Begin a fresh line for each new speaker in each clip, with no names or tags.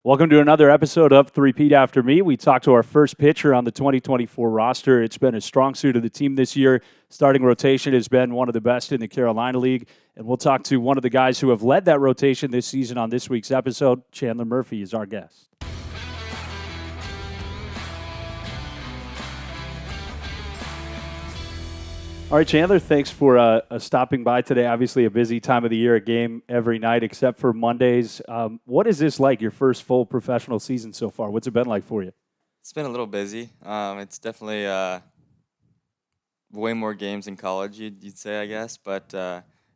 Welcome to another episode of The Repeat After Me. We talked to our first pitcher on the 2024 roster. It's been a strong suit of the team this year. Starting rotation has been one of the best in the Carolina League. And we'll talk to one of the guys who have led that rotation this season on this week's episode. Chandler Murphy is our guest. All right, Chandler, thanks for stopping by today. Obviously, a busy time of the year, a game every night except for Mondays. What is this like, your first full professional season so far? What's it been like for you?
It's been a little busy. It's definitely way more games in college, you'd say, I guess. But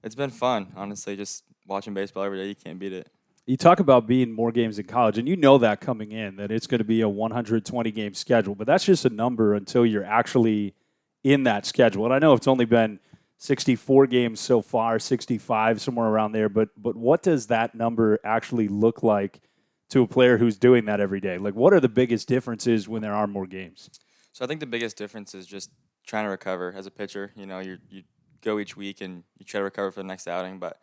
it's been fun, honestly. Just watching baseball every day, you can't beat it.
You talk about being more games in college, and you know that coming in, that it's going to be a 120-game schedule. But that's just a number until you're actually in that schedule. And I know it's only been 64 games so far, 65, somewhere around there. But what does that number actually look like to a player who's doing that every day? Like, what are the biggest differences when there are more games?
So I think the biggest difference is just trying to recover as a pitcher. You know, you go each week and you try to recover for the next outing. But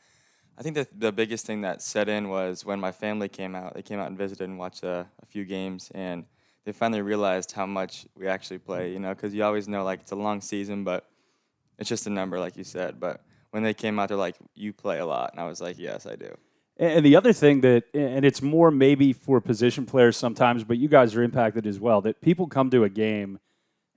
I think that the biggest thing that set in was when my family came out. They came out and visited and watched a few games, and they finally realized how much we actually play, you know, because you always know, like, it's a long season, but it's just a number, like you said. But when they came out, they're like, you play a lot. And I was like, yes, I do.
And the other thing that, and it's more maybe for position players sometimes, but you guys are impacted as well, that people come to a game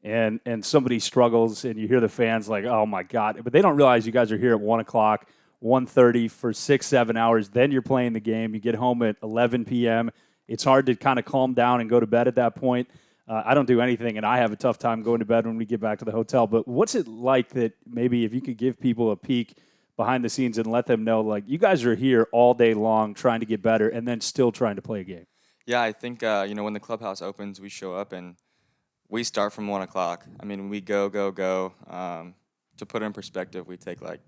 and somebody struggles and you hear the fans like, oh my God, but they don't realize you guys are here at 1 o'clock, 1:30 for 6-7 hours. Then you're playing the game. You get home at 11 p.m. It's hard to kind of calm down and go to bed at that point. I don't do anything, and I have a tough time going to bed when we get back to the hotel. But what's it like that maybe if you could give people a peek behind the scenes and let them know, like, you guys are here all day long trying to get better and then still trying to play a game?
Yeah, I think, when the clubhouse opens, we show up and we start from 1 o'clock. I mean, we go. To put it in perspective, we take like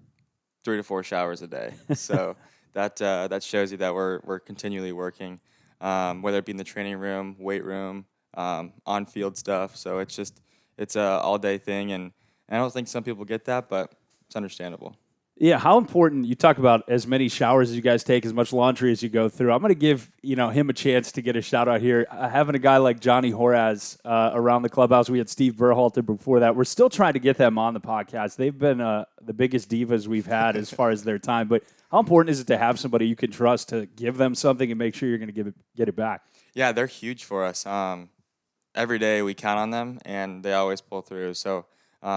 3 to 4 showers a day. So that shows you that we're continually working. Whether it be in the training room, weight room, on-field stuff. So it's a all-day thing, and I don't think some people get that, but it's understandable.
Yeah, how important, you talk about as many showers as you guys take, as much laundry as you go through. I'm going to give him a chance to get a shout out here. Having a guy like Johnny Horaz around the clubhouse. We had Steve Berhalter before that. We're still trying to get them on the podcast. They've been the biggest divas we've had as far as their time. But how important is it to have somebody you can trust to give them something and make sure you're going to get it back?
Yeah, they're huge for us. Every day we count on them, and they always pull through. So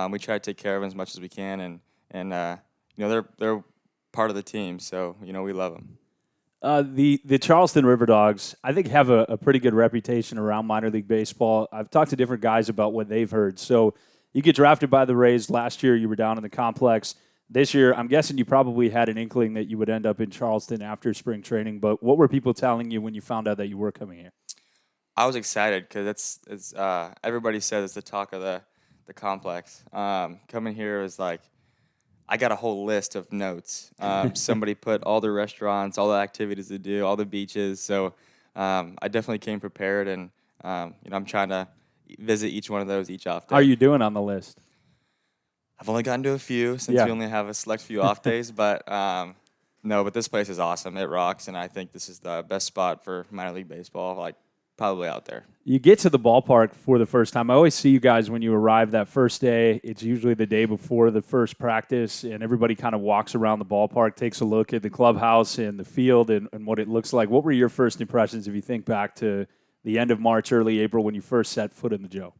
we try to take care of them as much as we can, and they're part of the team, so we love them.
The Charleston RiverDogs, I think, have a pretty good reputation around minor league baseball. I've talked to different guys about what they've heard. So you get drafted by the Rays. Last year you were down in the complex. This year, I'm guessing you probably had an inkling that you would end up in Charleston after spring training. But what were people telling you when you found out that you were coming here?
I was excited because it's everybody says it's the talk of the complex. Coming here was like, I got a whole list of notes. Somebody put all the restaurants, all the activities to do, all the beaches. So I definitely came prepared, and I'm trying to visit each one of those each off day.
How are you doing on the list?
I've only gotten to a few since we only have a select few off days, but no, but this place is awesome. It rocks, and I think this is the best spot for minor league baseball, like, probably out there.
You get to the ballpark for the first time. I always see you guys when you arrive that first day. It's usually the day before the first practice, and everybody kind of walks around the ballpark, takes a look at the clubhouse and the field and what it looks like. What were your first impressions if you think back to the end of March, early April when you first set foot in the Joe?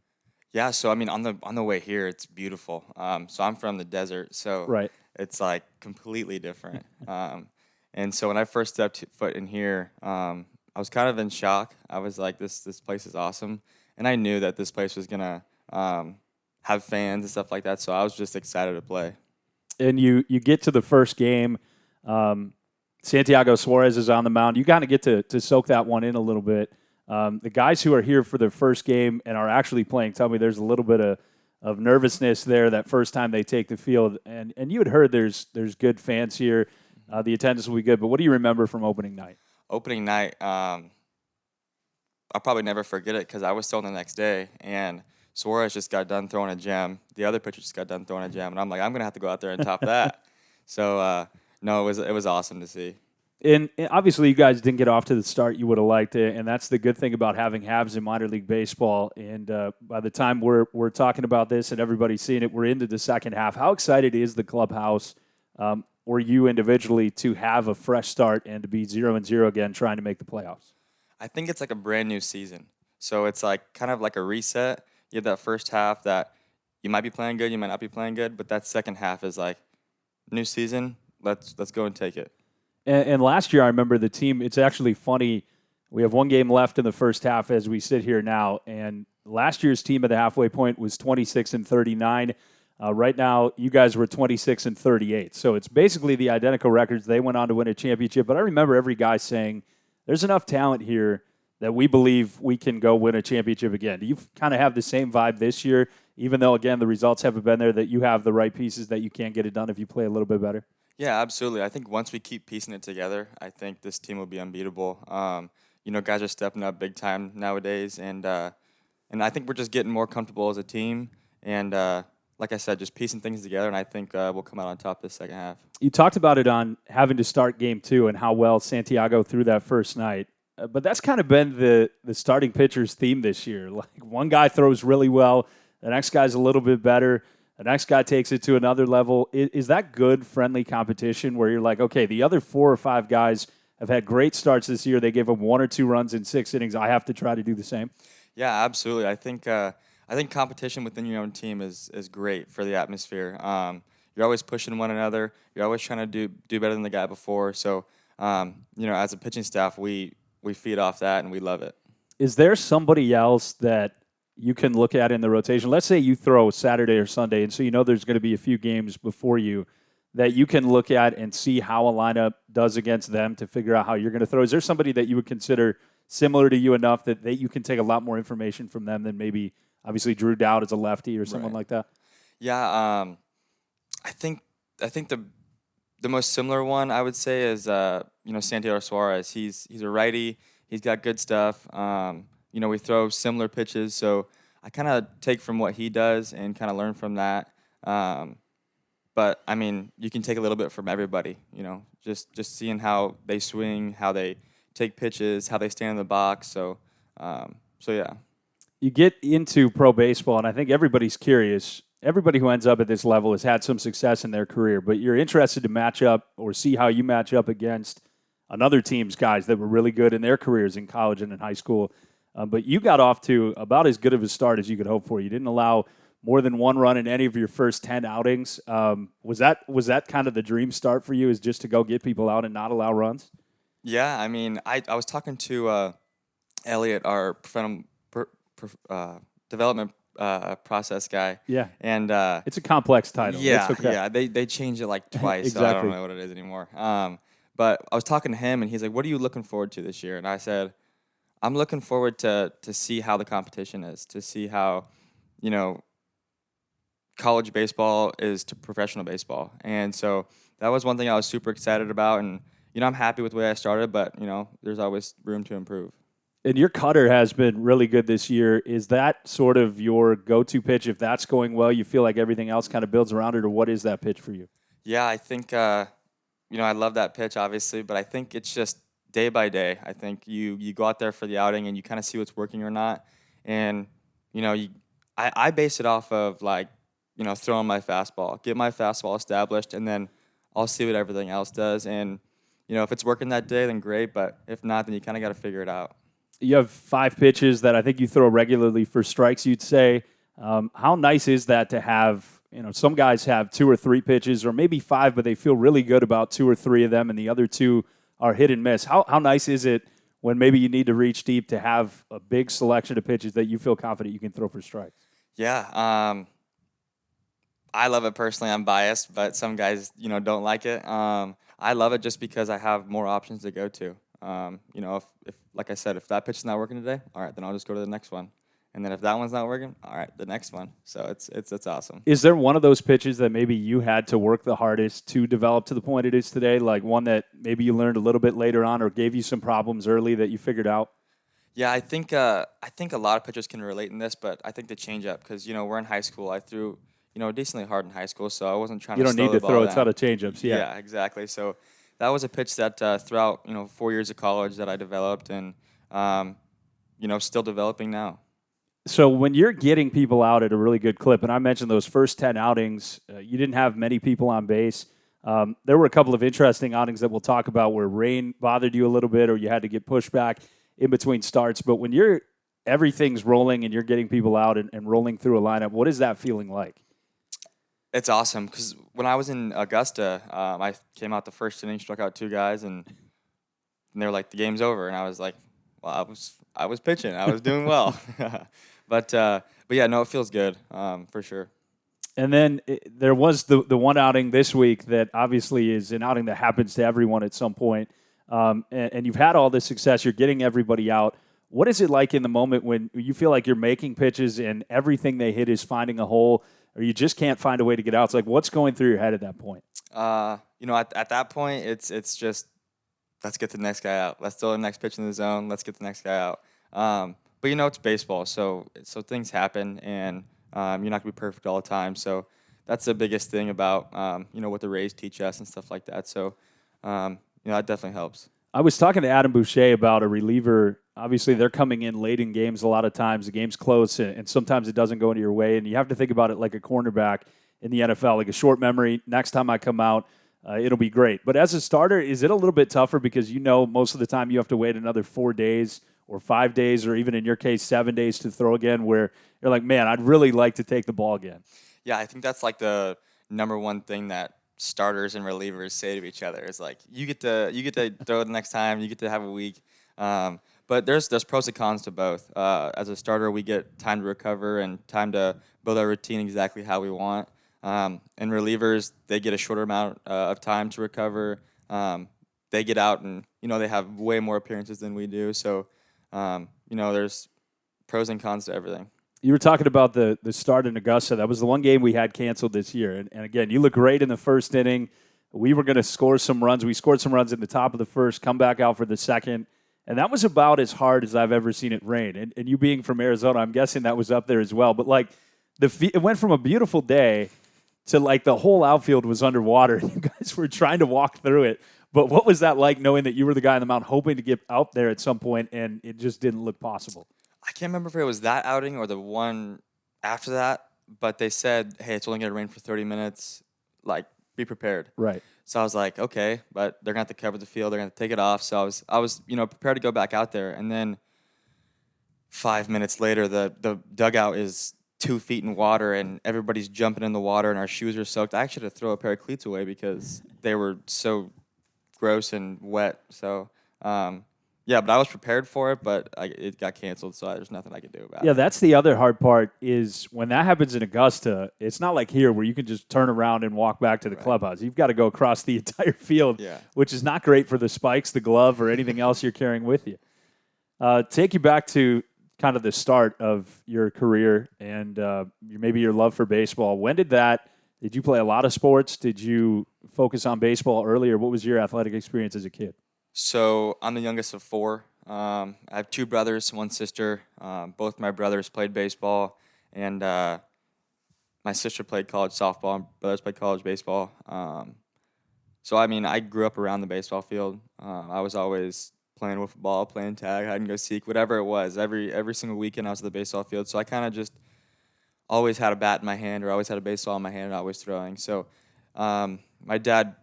Yeah, so I mean, on the way here, it's beautiful. So I'm from the desert, so
right.
It's like completely different. And so when I first stepped foot in here, I was kind of in shock. I was like, this place is awesome. And I knew that this place was going to have fans and stuff like that, so I was just excited to play.
And you get to the first game. Santiago Suarez is on the mound. You kind of get to soak that one in a little bit. The guys who are here for their first game and are actually playing tell me there's a little bit of nervousness there that first time they take the field. And you had heard there's good fans here. The attendance will be good. But what do you remember from opening night?
Opening night, I'll probably never forget it because I was still the next day, and Suarez just got done throwing a gem. The other pitcher just got done throwing a gem, and I'm like, I'm going to have to go out there and top that. So, no, it was awesome to see.
And obviously, you guys didn't get off to the start you would have liked it, and that's the good thing about having halves in minor league baseball. And by the time we're talking about this and everybody's seeing it, we're into the second half. How excited is the clubhouse, or you individually, to have a fresh start and to be 0-0 again, trying to make the playoffs?
I think it's like a brand new season. So it's like kind of like a reset. You have that first half that you might be playing good, you might not be playing good, but that second half is like new season. Let's go and take it.
And last year, I remember the team. It's actually funny. We have one game left in the first half as we sit here now, and last year's team at the halfway point was 26-39. Right now, you guys were 26-38. So it's basically the identical records. They went on to win a championship. But I remember every guy saying, "There's enough talent here that we believe we can go win a championship again." Do you kind of have the same vibe this year, even though again the results haven't been there? That you have the right pieces that you can get it done if you play a little bit better.
Yeah, absolutely. I think once we keep piecing it together, I think this team will be unbeatable. Guys are stepping up big time nowadays, and I think we're just getting more comfortable as a team. And like I said, just piecing things together, and I think we'll come out on top this second half.
You talked about it on having to start game two and how well Santiago threw that first night. But that's kind of been the starting pitcher's theme this year. Like one guy throws really well, the next guy's a little bit better. The next guy takes it to another level. Is that good, friendly competition where you're like, okay, the other 4 or 5 guys have had great starts this year. They gave them 1 or 2 runs in 6 innings. I have to try to do the same?
Yeah, absolutely. I think competition within your own team is great for the atmosphere. You're always pushing one another. You're always trying to do better than the guy before. So, as a pitching staff, we feed off that and we love it.
Is there somebody else that you can look at in the rotation? Let's say you throw Saturday or Sunday, and so you know there's going to be a few games before you that you can look at and see how a lineup does against them to figure out how you're going to throw. Is there somebody that you would consider similar to you enough that you can take a lot more information from them than maybe obviously Drew Dowd as a lefty or someone like that?
Yeah, I think the most similar one I would say is Santiago Suarez. He's a righty. He's got good stuff. We throw similar pitches, so I kind of take from what he does and kind of learn from that. But I mean, you can take a little bit from everybody. Just seeing how they swing, how they take pitches, how they stand in the box. So yeah.
You get into pro baseball, and I think everybody's curious. Everybody who ends up at this level has had some success in their career, but you're interested to match up or see how you match up against another team's guys that were really good in their careers in college and in high school. But you got off to about as good of a start as you could hope for. You didn't allow more than 1 run in any of your first 10 outings. Was that kind of the dream start for you, is just to go get people out and not allow runs?
Yeah, I mean, I was talking to Elliot, our professional development process guy.
Yeah.
And
it's a complex title.
Yeah,
it's okay.
yeah. They changed it like twice,
Exactly.
so I don't know what it is anymore. But I was talking to him, and he's like, "What are you looking forward to this year?" And I said, "I'm looking forward to see how the competition is, to see how, college baseball is to professional baseball." And so that was one thing I was super excited about. And, I'm happy with the way I started, but, there's always room to improve.
And your cutter has been really good this year. Is that sort of your go-to pitch? If that's going well, you feel like everything else kind of builds around it, or what is that pitch for you?
Yeah, I think, I love that pitch, obviously, but I think it's just day by day. I think you go out there for the outing and you kind of see what's working or not. And, I base it off of, throwing my fastball, get my fastball established, and then I'll see what everything else does. And, if it's working that day, then great. But if not, then you kind of got to figure it out.
You have 5 pitches that I think you throw regularly for strikes, you'd say. How nice is that to have, some guys have 2 or 3 pitches or maybe 5, but they feel really good about 2 or 3 of them and the other 2 are hit and miss. How nice is it when maybe you need to reach deep to have a big selection of pitches that you feel confident you can throw for strikes?
Yeah, I love it personally. I'm biased, but some guys, don't like it. I love it just because I have more options to go to. If like I said, if that pitch is not working today, all right, then I'll just go to the next one. And then if that one's not working, all right, the next one. So it's awesome.
Is there one of those pitches that maybe you had to work the hardest to develop to the point it is today, like one that maybe you learned a little bit later on or gave you some problems early that you figured out?
Yeah, I think a lot of pitchers can relate in this, but I think the changeup, because we're in high school. I threw decently hard in high school, so I wasn't trying to.
You don't need to throw a ton of changeups.
Yeah, exactly. So that was a pitch that throughout 4 years of college that I developed, and still developing now.
So when you're getting people out at a really good clip, and I mentioned those first 10 outings, you didn't have many people on base. There were a couple of interesting outings that we'll talk about where rain bothered you a little bit or you had to get pushed back in between starts. But when everything's rolling and you're getting people out and rolling through a lineup, what is that feeling like?
It's awesome because when I was in Augusta, I came out the first inning, struck out 2 guys, and they were like, the game's over. And I was like, well, I was pitching. I was doing well. But yeah, no, it feels good for sure.
And then there was the one outing this week that obviously is an outing that happens to everyone at some point. And you've had all this success. You're getting everybody out. What is it like in the moment when you feel like you're making pitches and everything they hit is finding a hole, or you just can't find a way to get out? It's like, what's going through your head at that point?
At that point, it's just, let's get the next guy out. Let's throw the next pitch in the zone. Let's get the next guy out. But it's baseball, so things happen, and you're not gonna be perfect all the time. So that's the biggest thing about what the Rays teach us and stuff like that. So that definitely helps.
I was talking to Adam Boucher about a reliever. Obviously, they're coming in late in games a lot of times. The game's close, and sometimes it doesn't go into your way. And you have to think about it like a cornerback in the NFL, like a short memory. Next time I come out, it'll be great. But as a starter, is it a little bit tougher because most of the time you have to wait another 4 days or 5 days or even in your case 7 days to throw again, where you're like, man, I'd really like to take the ball again?
Yeah, I think that's like the number one thing that starters and relievers say to each other is like, you get to throw it the next time, you get to have a week. But there's pros and cons to both. As a starter, we get time to recover and time to build our routine exactly how we want. And relievers, they get a shorter amount of time to recover. They get out and they have way more appearances than we do. So there's pros and cons to everything.
You were talking about the start in Augusta. That was the one game we had canceled this year. And again, you look great in the first inning. We were going to score some runs. We scored some runs in the top of the first, come back out for the second. And that was about as hard as I've ever seen it rain. And you being from Arizona, I'm guessing that was up there as well. But it went from a beautiful day to the whole outfield was underwater. You guys were trying to walk through it. But what was that like, knowing that you were the guy on the mound hoping to get out there at some point and it just didn't look possible?
I can't remember if it was that outing or the one after that, but they said, hey, it's only going to rain for 30 minutes. Be prepared.
Right.
So I was like, okay, but they're going to have to cover the field. They're going to take it off. So I was prepared to go back out there. And then 5 minutes later, the dugout is 2 feet in water and everybody's jumping in the water and our shoes are soaked. I actually had to throw a pair of cleats away because they were so gross and wet. So, yeah, but I was prepared for it, but it got canceled, so there's nothing I could do about it.
Yeah, that's the other hard part is when that happens in Augusta, it's not like here where you can just turn around and walk back to the clubhouse. You've got to go across the entire field, which is not great for the spikes, the glove, or anything else you're carrying with you. Take you back to kind of the start of your career and maybe your love for baseball. Did you play a lot of sports? Did you focus on baseball early, or what was your athletic experience as a kid?
So I'm the youngest of 4. I have 2 brothers, 1 sister. Both my brothers played baseball, and my sister played college softball, and brothers played college baseball. So, I grew up around the baseball field. I was always playing with ball, playing tag, hide and go seek, whatever it was. Every single weekend I was at the baseball field. So I kind of just always had a bat in my hand or always had a baseball in my hand and always throwing. So my dad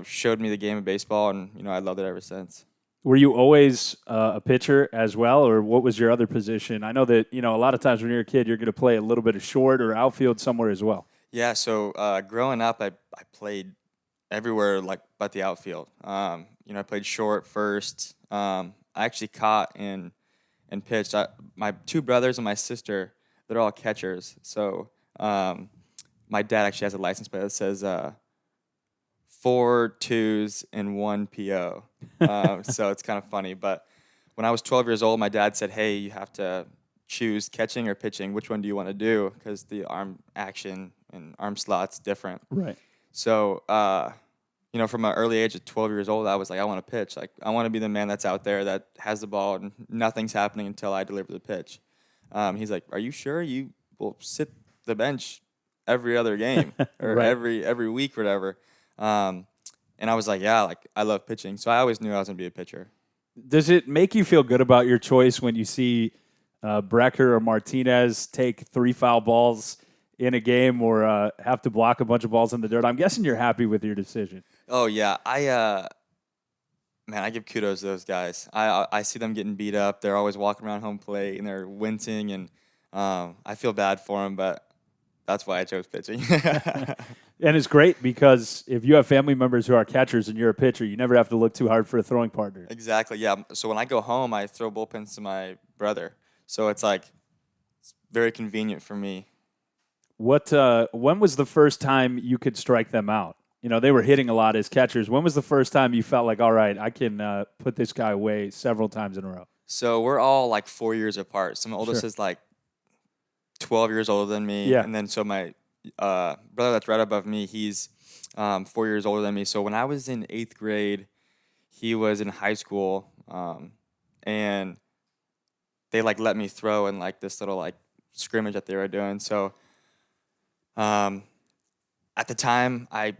showed me the game of baseball, and, I loved it ever since.
Were you always a pitcher as well, or what was your other position? I know that, a lot of times when you're a kid, you're going to play a little bit of short or outfield somewhere as well.
Yeah, so growing up, I played everywhere but the outfield. I played short, first. I actually caught and pitched. My 2 brothers and my sister, they're all catchers. So my dad actually has a license plate that says 4 2s and 1 PO. So it's kind of funny. But when I was 12 years old, my dad said, hey, you have to choose catching or pitching. Which one do you want to do? Because the arm action and arm slot's different.
Right.
So, from an early age of 12 years old, I was like, I want to pitch. I want to be the man that's out there that has the ball and nothing's happening until I deliver the pitch. He's like, are you sure? You will sit the bench every other game or every week or whatever. And I was like, yeah, like I love pitching. So I always knew I was going to be a pitcher.
Does it make you feel good about your choice when you see Brecker or Martinez take 3 foul balls in a game or have to block a bunch of balls in the dirt? I'm guessing you're happy with your decision.
Oh, yeah. Man, I give kudos to those guys. I see them getting beat up. They're always walking around home plate and they're wincing, and I feel bad for them, but that's why I chose pitching.
And it's great because if you have family members who are catchers and you're a pitcher, you never have to look too hard for a throwing partner.
Exactly, yeah. So when I go home, I throw bullpens to my brother. So it's like it's very convenient for me.
When was the first time you could strike them out? You know, they were hitting a lot as catchers. When was the first time you felt like, all right, I can put this guy away several times in a row?
So we're all like 4 years apart. So my oldest
Sure.
is like 12 years older than me.
Yeah.
And then so my brother that's right above me, he's 4 years older than me. So when I was in 8th grade, he was in high school, and they like let me throw in like this little like scrimmage that they were doing. So at the time, I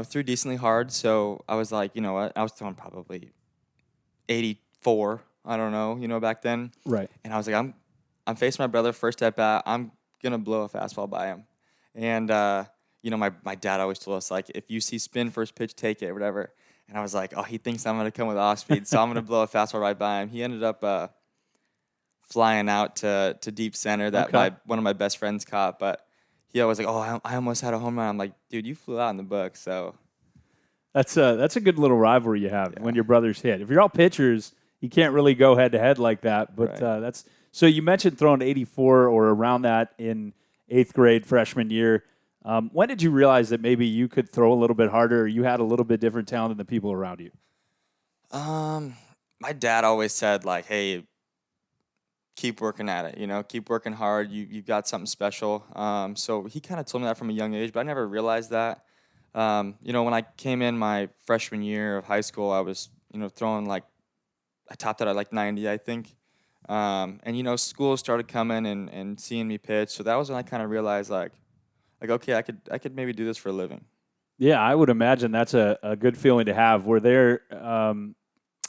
threw decently hard. So I was like, you know what, I was throwing probably 84. I don't know, back then.
Right.
And I was like, I'm facing my brother first at bat. I'm gonna blow a fastball by him. And my dad always told us like, if you see spin first pitch, take it, whatever. And I was like, oh, he thinks I'm gonna come with off speed, so I'm gonna blow a fastball right by him. He ended up flying out to deep center that one of my best friends caught, but he always like, oh, I almost had a home run. I'm like, dude, you flew out in the book. So
that's a good little rivalry you have when your brothers hit. If you're all pitchers, you can't really go head to head like that. But
Right.
that's so you mentioned throwing 84 or around that in 8th grade freshman year. When did you realize that maybe you could throw a little bit harder, or you had a little bit different talent than the people around you?
my dad always said like, hey, keep working at it, keep working hard. You've got something special. So he kind of told me that from a young age, but I never realized that. When I came in my freshman year of high school, I was, throwing like, I topped out at like 90, I think. And school started coming and seeing me pitch. So that was when I kind of realized like, okay, I could maybe do this for a living.
Yeah, I would imagine that's a good feeling to have. Were there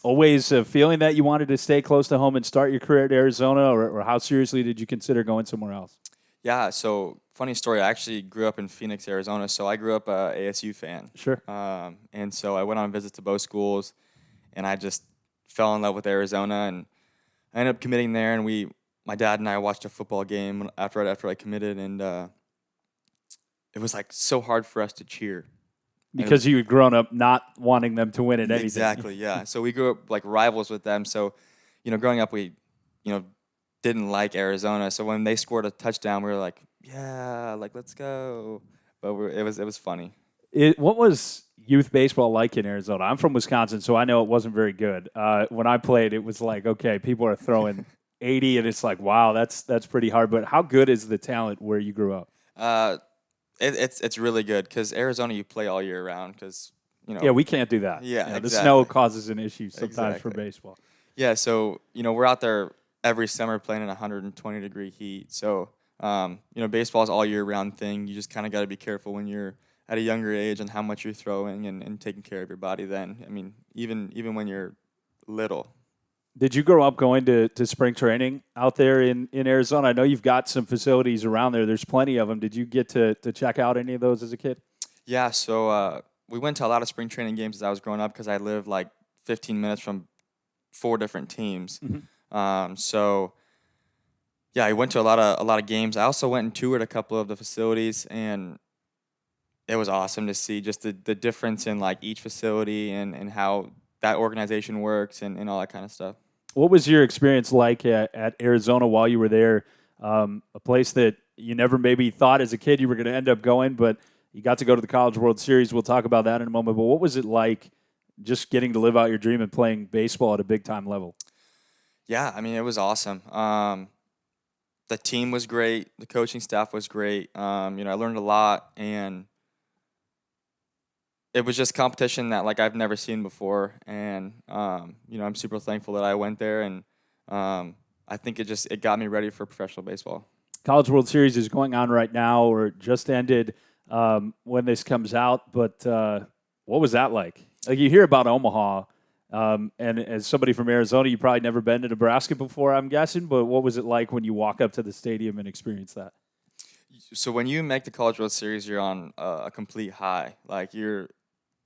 always a feeling that you wanted to stay close to home and start your career at Arizona, or how seriously did you consider going somewhere else?
Yeah, so funny story. I actually grew up in Phoenix, Arizona. So I grew up a ASU fan.
Sure.
And so I went on visits to both schools, and I just fell in love with Arizona, and I ended up committing there. And my dad and I watched a football game after I committed, and it was like so hard for us to cheer.
Because you had grown up not wanting them to win at anything.
Exactly, yeah. So we grew up like rivals with them. So, growing up, we, didn't like Arizona. So when they scored a touchdown, we were like, yeah, like let's go. But it was funny.
What was youth baseball like in Arizona? I'm from Wisconsin, so I know it wasn't very good. When I played, it was like, okay, people are throwing 80, and it's like, wow, that's pretty hard. But how good is the talent where you grew up?
It's really good because Arizona you play all year round because
Yeah, we can't do that.
Yeah,
The
exactly.
snow causes an issue sometimes for
Exactly.
baseball.
Yeah, so we're out there every summer playing in 120-degree heat. So baseball is all year round thing. You just kind of got to be careful when you're at a younger age and how much you're throwing and taking care of your body. Then I mean even when you're little.
Did you grow up going to spring training out there in Arizona? I know you've got some facilities around there. There's plenty of them. Did you get to check out any of those as a kid?
Yeah, so we went to a lot of spring training games as I was growing up because I lived like 15 minutes from 4 different teams.
Mm-hmm.
So yeah, I went to a lot of games. I also went and toured a couple of the facilities, and it was awesome to see just the difference in like each facility and how that organization works and all that kind of stuff.
What was your experience like at Arizona while you were there? A place that you never maybe thought as a kid you were going to end up going, but you got to go to the College World Series. We'll talk about that in a moment. But what was it like just getting to live out your dream and playing baseball at a big-time level?
Yeah, I mean, it was awesome. The team was great. The coaching staff was great. I learned a lot, and it was just competition that like I've never seen before. And I'm super thankful that I went there, and I think it got me ready for professional baseball.
College World Series is going on right now, or just ended when this comes out. But what was that like? Like you hear about Omaha, and as somebody from Arizona, you probably never been to Nebraska before, I'm guessing. But what was it like when you walk up to the stadium and experience that?
So when you make the College World Series, you're on a complete high. Like your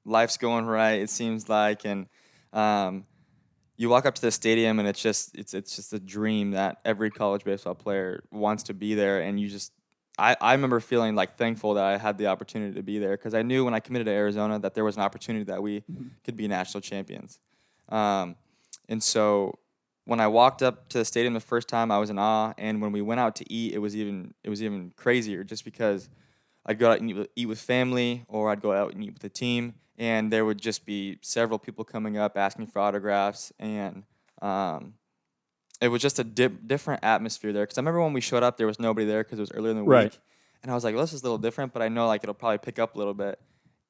life's going right, it seems like, and um, you walk up to the stadium, and it's just a dream that every college baseball player wants to be there. And I remember feeling like thankful that I had the opportunity to be there because I knew when I committed to Arizona that there was an opportunity that we could be national champions. Um, and so when I walked up to the stadium the first time, I was in awe. And when we went out to eat, it was even crazier, just because I'd go out and eat with family, or I'd go out and eat with the team, and there would just be several people coming up asking for autographs, and it was just a different atmosphere there. Because I remember when we showed up, there was nobody there because it was earlier in the
Right.
week, and I was like, well, this is a little different, but I know like it'll probably pick up a little bit,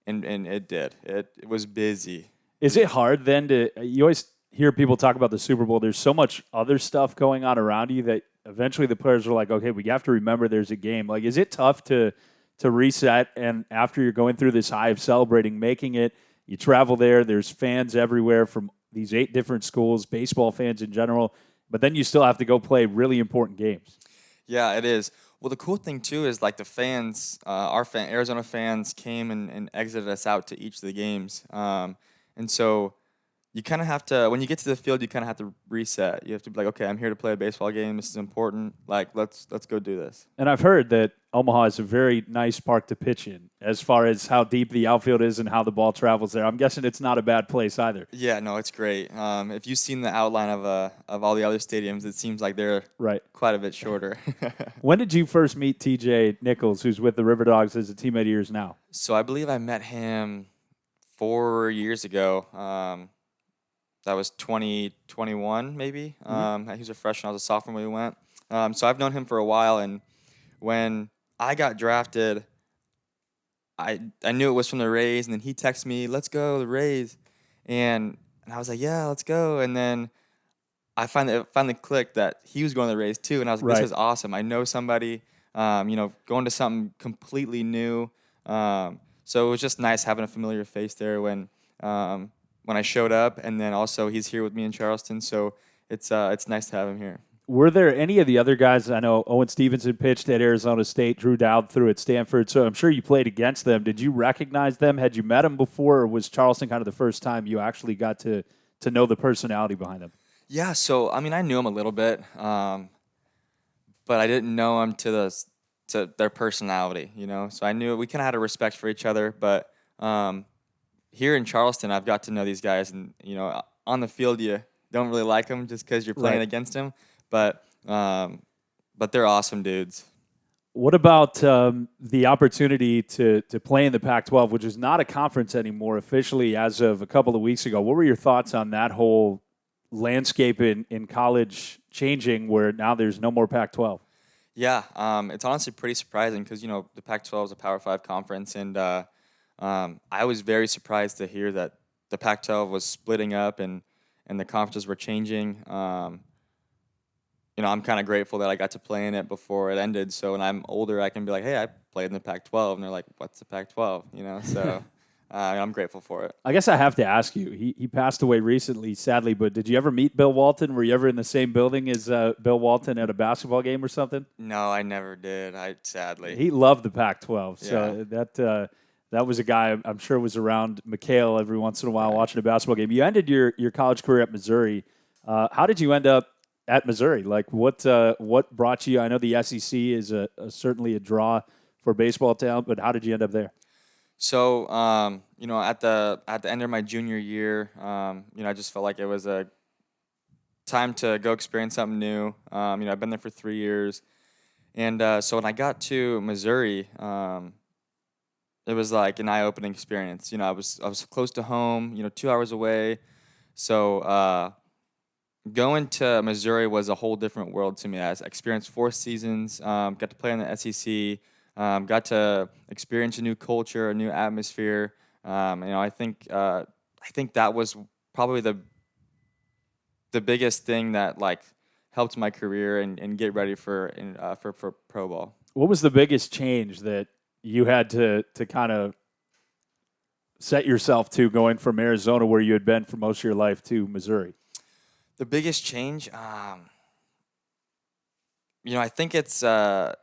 and it did. It was busy.
Is it hard then to? You always hear people talk about the Super Bowl. There's so much other stuff going on around you that eventually the players are like, okay, we have to remember there's a game. Like, is it tough to reset? And after you're going through this high of celebrating, making it, you travel there. There's fans everywhere from these 8 different schools, baseball fans in general. But then you still have to go play really important games.
Yeah, it is. Well, the cool thing too is like the fans, Arizona fans came and exited us out to each of the games, and so you kind of have to, when you get to the field, you kind of have to reset. You have to be like, okay, I'm here to play a baseball game. This is important. Like, let's go do this.
And I've heard that Omaha is a very nice park to pitch in as far as how deep the outfield is and how the ball travels there. I'm guessing it's not a bad place either.
Yeah, no, it's great. If you've seen the outline of all the other stadiums, it seems like they're
Right.
quite a bit shorter.
When did you first meet TJ Nichols, who's with the RiverDogs as a teammate of yours now?
So I believe I met him 4 years ago. That was 2021, maybe. He was a freshman. I was a sophomore when we went. So I've known him for a while, and when I got drafted, I knew it was from the Rays, and then he texted me, "Let's go, the Rays," and I was like, "Yeah, let's go." And then it finally clicked that he was going to the Rays too, and I was like,
Right.
"This is awesome! I know somebody, going to something completely new." So it was just nice having a familiar face there when I showed up, and then also he's here with me in Charleston, so it's nice to have him here.
Were there any of the other guys? I know Owen Stevenson pitched at Arizona State, Drew Dowd threw at Stanford, so I'm sure you played against them. Did you recognize them? Had you met them before, or was Charleston kind of the first time you actually got to know the personality behind them?
Yeah, so I mean, I knew him a little bit, but I didn't know him to their personality, So I knew we kind of had a respect for each other, but here in Charleston, I've got to know these guys, and on the field, you don't really like them just because you're playing
Right.
against them, but they're awesome dudes.
What about the opportunity to play in the Pac-12, which is not a conference anymore officially as of a couple of weeks ago? What were your thoughts on that whole landscape in college changing where now there's no more Pac-12?
Yeah, it's honestly pretty surprising because the Pac-12 is a Power 5 conference, and I was very surprised to hear that the Pac-12 was splitting up and the conferences were changing. I'm kind of grateful that I got to play in it before it ended. So when I'm older, I can be like, hey, I played in the Pac-12. And they're like, what's the Pac-12? So I'm grateful for it.
I guess I have to ask you. He passed away recently, sadly, but did you ever meet Bill Walton? Were you ever in the same building as Bill Walton at a basketball game or something?
No, I never did, sadly.
He loved the Pac-12. So
Yeah.
that was a guy I'm sure was around McHale every once in a while watching a basketball game. You ended your college career at Missouri. How did you end up at Missouri? Like what brought you? I know the SEC is certainly a draw for baseball talent, but how did you end up there?
So, at the end of my junior year, I just felt like it was a time to go experience something new. I've been there for 3 years, and so when I got to Missouri, it was like an eye-opening experience. I was close to home, 2 hours away, so going to Missouri was a whole different world to me. I experienced 4 seasons, got to play in the SEC. Got to experience a new culture, a new atmosphere. I think that was probably the biggest thing that helped my career and get ready for pro ball.
What was the biggest change that you had to kind of set yourself to going from Arizona, where you had been for most of your life, to Missouri?
The biggest change, I think it's the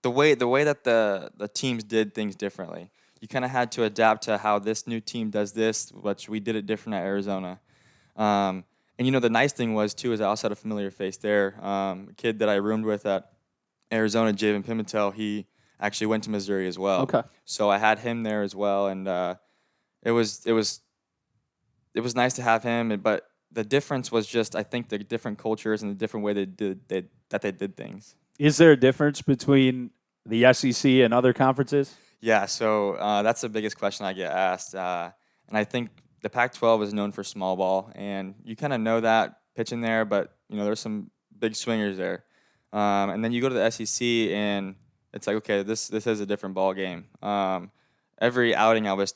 way that the teams did things differently. You kind of had to adapt to how this new team does this, which we did it different at Arizona. And the nice thing was too is I also had a familiar face there. A kid that I roomed with at Arizona, Javen Pimentel, he actually went to Missouri as well.
Okay.
So I had him there as well, and it was nice to have him. But the difference was just, I think, the different cultures and the different way they did things.
Is there a difference between the SEC and other conferences?
Yeah, so that's the biggest question I get asked. And I think the Pac-12 is known for small ball, and you kind of know that pitching there, but, there's some big swingers there. And then you go to the SEC, and it's like, okay, this is a different ball game. Every outing I was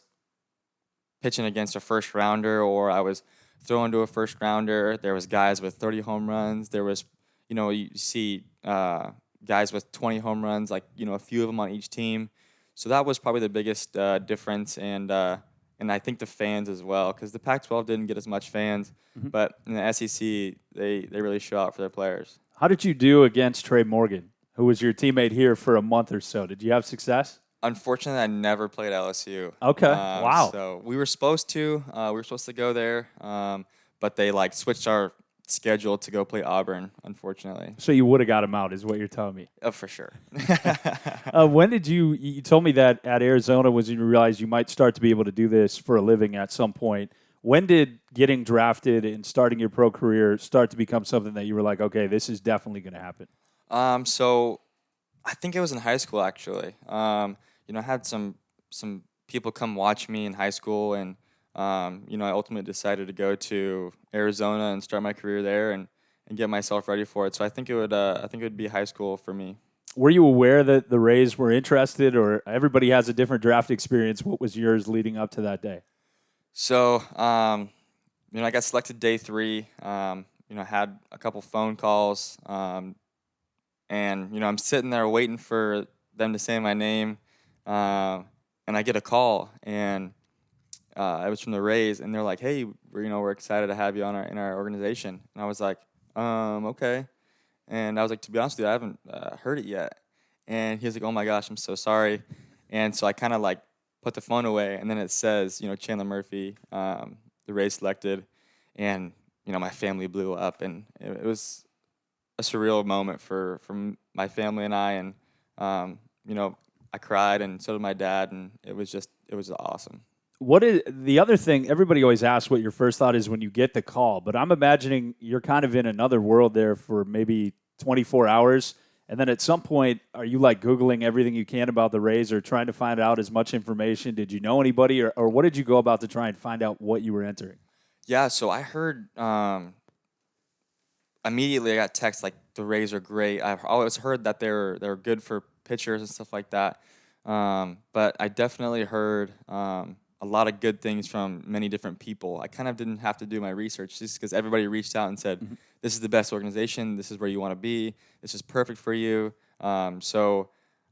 pitching against a first rounder, or I was throwing to a first rounder. There was guys with 30 home runs. There was, you see guys with 20 home runs, like, a few of them on each team. So that was probably the biggest difference, and I think the fans as well, because the Pac-12 didn't get as much fans, but in the SEC, they really show out for their players.
How did you do against Trey Morgan, who was your teammate here for a month or so? Did you have success?
Unfortunately, I never played LSU.
Okay, wow.
So we were supposed to. We were supposed to go there, but they switched our schedule to go play Auburn, unfortunately.
So you would have got him out, is what you're telling me.
For sure.
When did you told me that at Arizona was when you realized you might start to be able to do this for a living at some point. When did getting drafted and starting your pro career start to become something that you were like, okay, this is definitely going to happen?
So I think it was in high school, actually. I had some people come watch me in high school, and I ultimately decided to go to Arizona and start my career there and get myself ready for it. So I think it would be high school for me.
Were you aware that the Rays were interested, or everybody has a different draft experience? What was yours leading up to that day?
So, I got selected day 3. I had a couple phone calls, and I'm sitting there waiting for them to say my name, and I get a call, and it was from the Rays, and they're like, "Hey, we're excited to have you in our organization." And I was like, "Okay." And I was like, "To be honest with you, I haven't heard it yet." And he was like, "Oh my gosh, I'm so sorry." And so I kind of put the phone away, and then it says, Chandler Murphy, the Rays selected, and my family blew up, and it was a surreal moment for my family and I, and I cried, and so did my dad, and it was awesome.
What is the other thing? Everybody always asks what your first thought is when you get the call, but I'm imagining you're kind of in another world there for maybe 24 hours. And then at some point, are you Googling everything you can about the Rays or trying to find out as much information? Did you know anybody, or what did you go about to try and find out what you were entering?
Yeah, so I heard immediately I got text the Rays are great. I've always heard that they're good for pitchers and stuff like that. But I definitely heard a lot of good things from many different people. I kind of didn't have to do my research just because everybody reached out and said, this is the best organization, this is where you want to be, this is perfect for you. So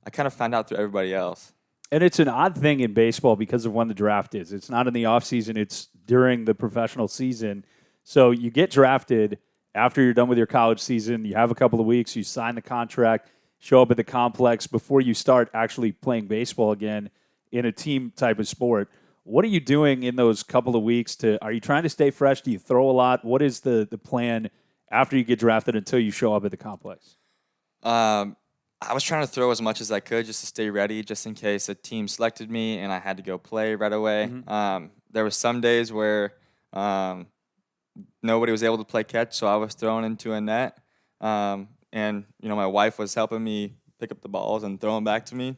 I kind of found out through everybody else.
And it's an odd thing in baseball because of when the draft is. It's not in the offseason, it's during the professional season. So you get drafted after you're done with your college season, you have a couple of weeks, you sign the contract, show up at the complex before you start actually playing baseball again in a team type of sport. What are you doing in those couple of weeks? Are you trying to stay fresh? Do you throw a lot? What is the plan after you get drafted until you show up at the complex?
I was trying to throw as much as I could just to stay ready, just in case a team selected me and I had to go play right away. There were some days where nobody was able to play catch, so I was thrown into a net. And my wife was helping me pick up the balls and throw them back to me.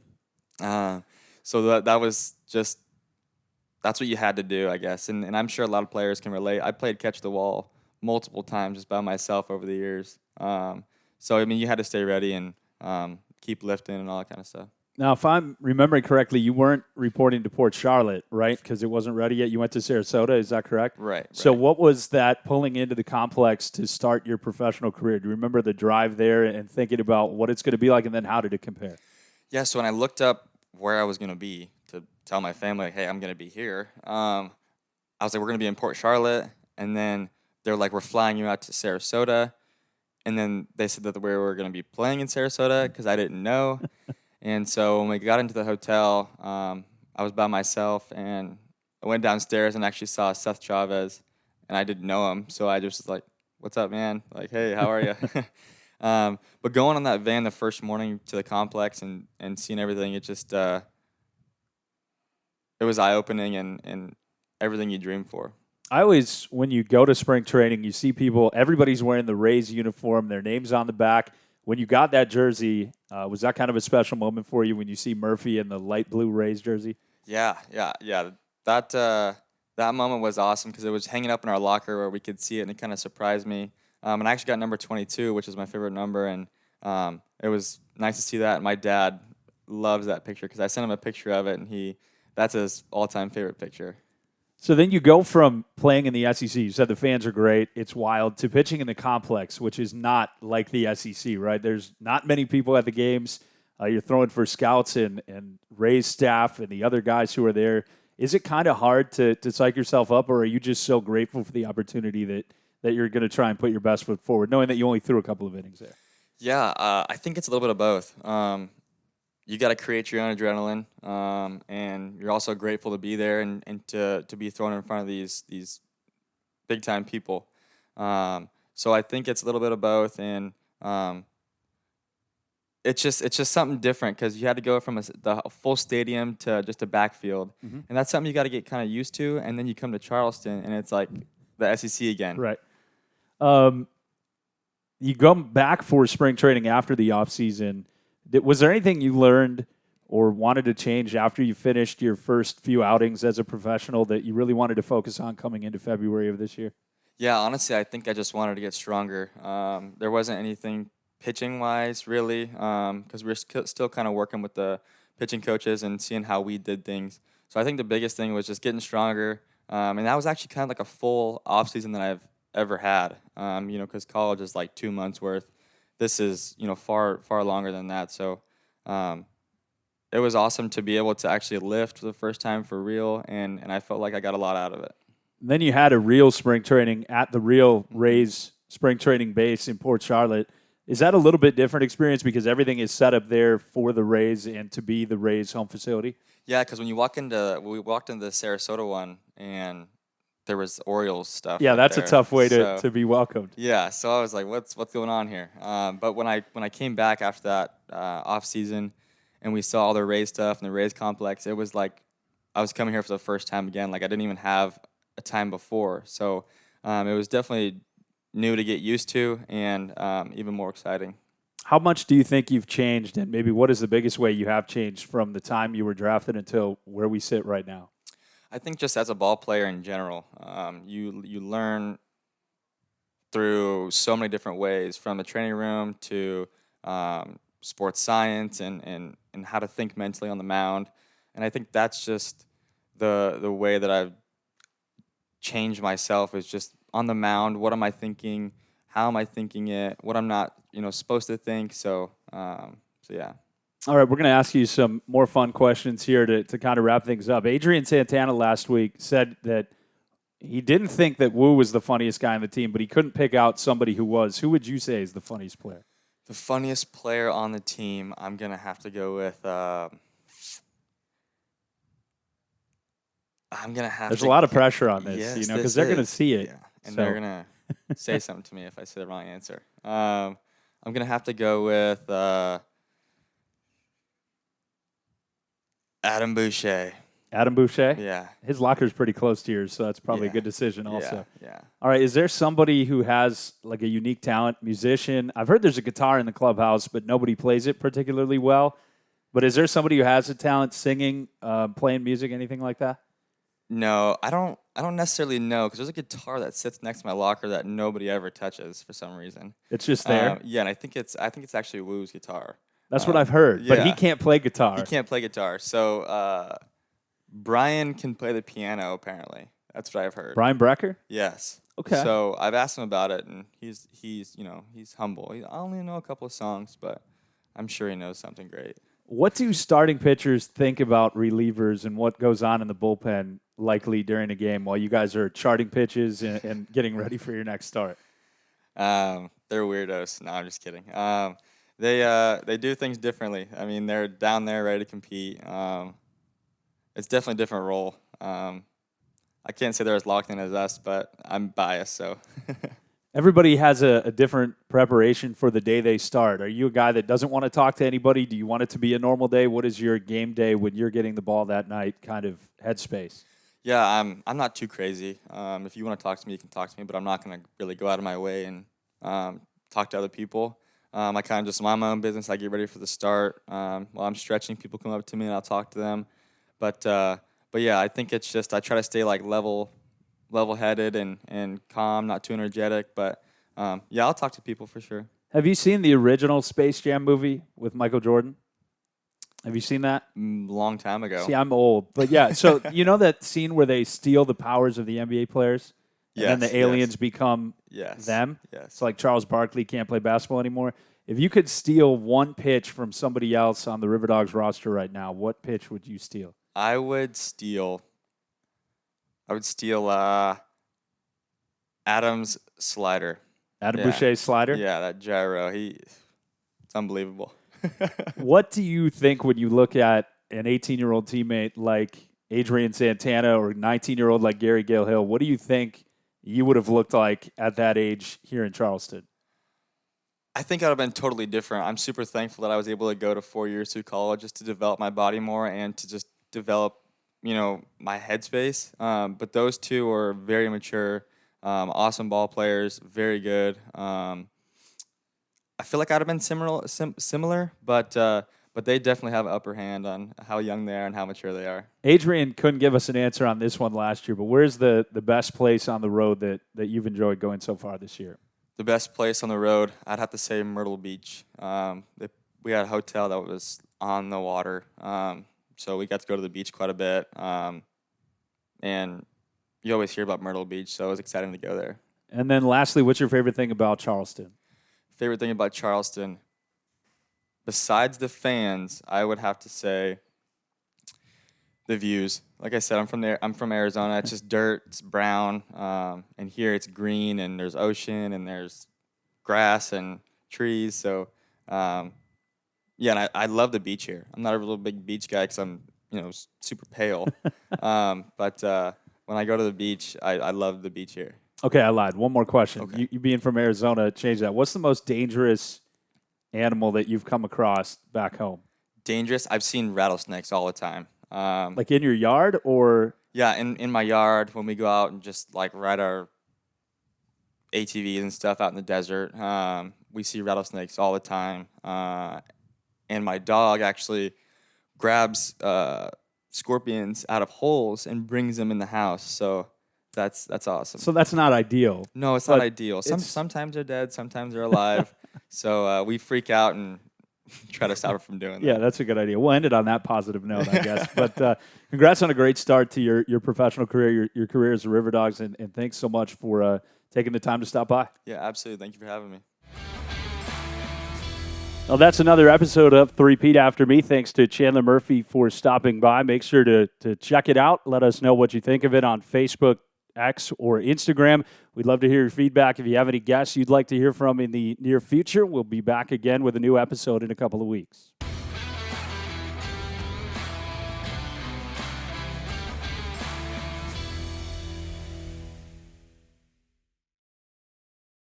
So that was just. That's what you had to do, I guess. And I'm sure a lot of players can relate. I played catch the wall multiple times just by myself over the years. So, you had to stay ready and keep lifting and all that kind of stuff.
Now, if I'm remembering correctly, you weren't reporting to Port Charlotte, right? Because it wasn't ready yet. You went to Sarasota. Is that correct?
Right.
So what was that pulling into the complex to start your professional career? Do you remember the drive there and thinking about what it's going to be like, and then how did it compare?
Yeah, so when I looked up where I was going to be to tell my family, like, hey, I'm going to be here. I was like, we're going to be in Port Charlotte. And then they're like, we're flying you out to Sarasota. And then they said that we were going to be playing in Sarasota because I didn't know. And so when we got into the hotel, I was by myself, and I went downstairs and actually saw Seth Chavez, and I didn't know him. So I just was like, what's up, man? Like, hey, how are you? But going on that van the first morning to the complex and seeing everything, it just it was eye-opening and everything you dream for.
I always, when you go to spring training, you see people, everybody's wearing the Rays uniform, their name's on the back. When you got that jersey, was that kind of a special moment for you when you see Murphy in the light blue Rays jersey?
Yeah. That moment was awesome because it was hanging up in our locker where we could see it, and it kind of surprised me. And I actually got number 22, which is my favorite number, and it was nice to see that. My dad loves that picture because I sent him a picture of it, and that's his all-time favorite picture.
So then you go from playing in the SEC, you said the fans are great, it's wild, to pitching in the complex, which is not like the SEC, right? There's not many people at the games. You're throwing for scouts and Ray's staff and the other guys who are there. Is it kind of hard to psych yourself up, or are you just so grateful for the opportunity that you're going to try and put your best foot forward, knowing that you only threw a couple of innings there?
Yeah, I think it's a little bit of both. You got to create your own adrenaline, and you're also grateful to be there and to be thrown in front of these big time people. So I think it's a little bit of both, and it's just something different because you had to go from the full stadium to just a backfield, and that's something you got to get kind of used to. And then you come to Charleston, and it's like the SEC again.
Right. You come back for spring training after the offseason. Was there anything you learned or wanted to change after you finished your first few outings as a professional that you really wanted to focus on coming into February of this year?
Yeah, honestly, I think I just wanted to get stronger. There wasn't anything pitching-wise, really, because we're still kind of working with the pitching coaches and seeing how we did things. So I think the biggest thing was just getting stronger, and that was actually kind of like a full offseason that I've ever had, because college is like 2 months worth. This is, far longer than that. So it was awesome to be able to actually lift for the first time for real, and I felt like I got a lot out of it.
Then you had a real spring training at the real Rays spring training base in Port Charlotte. Is that a little bit different experience because everything is set up there for the Rays and to be the Rays home facility?
Yeah, because when we walked into the Sarasota one, and there was Orioles stuff.
Yeah, that's
there.
a tough way to be welcomed.
Yeah, so I was like, what's going on here? But when I came back after that off season, and we saw all the Rays stuff and the Rays complex, it was like I was coming here for the first time again. Like I didn't even have a time before, so it was definitely new to get used to, and even more exciting.
How much do you think you've changed, and maybe what is the biggest way you have changed from the time you were drafted until where we sit right now?
I think just as a ball player in general, you learn through so many different ways, from the training room to sports science and how to think mentally on the mound. And I think that's just the way that I've changed myself, is just on the mound. What am I thinking? How am I thinking it? What I'm not, supposed to think. So yeah.
All right, we're going to ask you some more fun questions here to kind of wrap things up. Adrian Santana last week said that he didn't think that Wu was the funniest guy on the team, but he couldn't pick out somebody who was. Who would you say is the funniest player?
The funniest player on the team, I'm going to have to go with
There's a lot of pressure on this,
yes,
because they're going to see it.
Yeah, and they're going to say something to me if I say the wrong answer. I'm going to have to go with Adam Boucher.
Adam Boucher?
Yeah.
His locker's pretty close to yours, so that's probably a good decision also.
Yeah.
All right, is there somebody who has like a unique talent, musician? I've heard there's a guitar in the clubhouse, but nobody plays it particularly well. But is there somebody who has a talent singing, playing music, anything like that?
No, I don't necessarily know, because there's a guitar that sits next to my locker that nobody ever touches for some reason.
It's just there?
Yeah, and I think it's actually Wu's guitar.
That's what I've heard, but he can't play guitar.
He can't play guitar. So Brian can play the piano, apparently. That's what I've heard.
Brian Brecker?
Yes.
Okay.
So I've asked him about it, and he's humble. I only know a couple of songs, but I'm sure he knows something great.
What do starting pitchers think about relievers and what goes on in the bullpen likely during a game while you guys are charting pitches and getting ready for your next start?
They're weirdos. No, I'm just kidding. They do things differently. I mean, they're down there ready to compete. It's definitely a different role. I can't say they're as locked in as us, but I'm biased, so.
Everybody has a different preparation for the day they start. Are you a guy that doesn't want to talk to anybody? Do you want it to be a normal day? What is your game day when you're getting the ball that night kind of headspace?
Yeah, I'm not too crazy. If you want to talk to me, you can talk to me, but I'm not going to really go out of my way and talk to other people. I kind of just mind my own business. I get ready for the start. While I'm stretching, people come up to me and I'll talk to them. But yeah, I think it's just I try to stay like level-headed and calm, not too energetic. But yeah, I'll talk to people for sure.
Have you seen the original Space Jam movie with Michael Jordan? Have you seen that?
Long time ago.
See, I'm old. But yeah, so you know that scene where they steal the powers of the NBA players? And then the aliens become them?
Yes.
It's like Charles Barkley can't play basketball anymore. If you could steal one pitch from somebody else on the RiverDogs roster right now, what pitch would you steal?
I would steal Adam's slider.
Adam Boucher's slider?
Yeah, that gyro. It's unbelievable.
What do you think when you look at an 18-year-old teammate like Adrian Santana or 19-year-old like Gary Gale-Hill? What do you think you would have looked like at that age here in Charleston?
I think I would have been totally different. I'm super thankful that I was able to go to 4 years through college just to develop my body more and to just develop, my headspace. But those two are very mature, awesome ball players, very good. I feel like I'd have been similar, but they definitely have an upper hand on how young they are and how mature they are.
Adrian couldn't give us an answer on this one last year, but where's the best place on the road that you've enjoyed going so far this year?
The best place on the road, I'd have to say Myrtle Beach. We had a hotel that was on the water, so we got to go to the beach quite a bit. And you always hear about Myrtle Beach, so it was exciting to go there.
And then lastly, what's your favorite thing about Charleston?
Favorite thing about Charleston, besides the fans, I would have to say the views. Like I said, I'm from Arizona. It's just dirt, it's brown, and here it's green, and there's ocean, and there's grass and trees. So, and I love the beach here. I'm not a real big beach guy because I'm super pale. But when I go to the beach, I love the beach here.
Okay, I lied. One more question.
Okay.
You being from Arizona, change that. What's the most dangerous animal that you've come across back home?
Dangerous? I've seen rattlesnakes all the time.
Like in your yard or?
Yeah, in my yard when we go out and just like ride our ATVs and stuff out in the desert. We see rattlesnakes all the time. And my dog actually grabs scorpions out of holes and brings them in the house. So that's awesome.
So that's not ideal.
No, it's not ideal. Sometimes they're dead, sometimes they're alive. So we freak out and try to stop her from doing that.
Yeah, that's a good idea. We'll end it on that positive note, I guess. But congrats on a great start to your professional career, your career as a RiverDogs, and thanks so much for taking the time to stop by.
Yeah, absolutely. Thank you for having me.
Well, that's another episode of Three-Peat After Me. Thanks to Chandler Murphy for stopping by. Make sure to check it out. Let us know what you think of it on Facebook, X, or Instagram. We'd love to hear your feedback. If you have any guests you'd like to hear from in the near future, we'll be back again with a new episode in a couple of weeks.